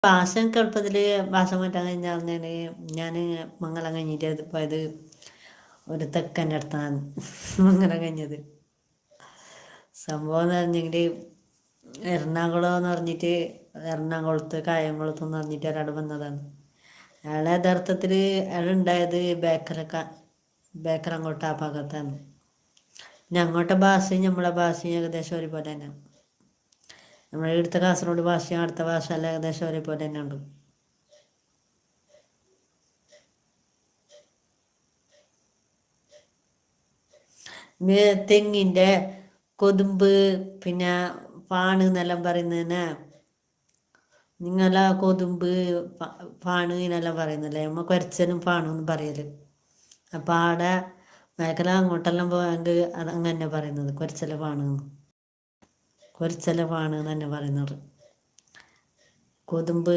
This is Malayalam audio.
ഭാഷ എനിക്ക് എളുപ്പത്തിൽ ഭാഷ മാറ്റാൻ കഴിഞ്ഞാൽ പറഞ്ഞാൽ ഞാൻ മംഗലം കഴിഞ്ഞിട്ട് പോയത് ഒരു തെക്കൻ്റെ അടുത്താണ് മംഗലം കഴിഞ്ഞത്. സംഭവം എന്ന് പറഞ്ഞെങ്കിൽ എറണാകുളം എന്ന് പറഞ്ഞിട്ട് എറണാകുളത്ത് കായംകുളത്ത് എന്ന് പറഞ്ഞിട്ട് ഒരാൾ വന്നതാണ്. അയാളെ യഥാർത്ഥത്തിൽ അയാളുണ്ടായത് ബേക്കർ അങ്ങോട്ട് ആ ഭാഗത്താണ്. പിന്നെ അങ്ങോട്ടെ ഭാഷയും നമ്മളെ ഭാഷയും ഏകദേശം ഒരുപോലെ തന്നെ. നമ്മളെ ഇവിടുത്തെ കാസർഗോഡ് ഭാഷയും അടുത്ത ഭാഷ എല്ലാം ഏകദേശം ഒരുപോലെ തന്നെ ഉണ്ട്. തെങ്ങിൻ്റെ കൊതുമ്പ് പിന്നെ പാണ് എന്നെല്ലാം പറയുന്നതന്നെ നിങ്ങളെ കൊതുമ്പ് പാണ് എന്നെല്ലാം പറയുന്നല്ലേ, നമ്മൾ കൊരച്ചനും പാണെന്ന് പറയല്. അപ്പം ആടെ മേഖല അങ്ങോട്ടെല്ലാം പോയെങ്കിൽ അത് അങ്ങനെ പറയുന്നത് കൊരച്ചല പാണ് തന്നെ പറയുന്നത്. കൊതുമ്പ്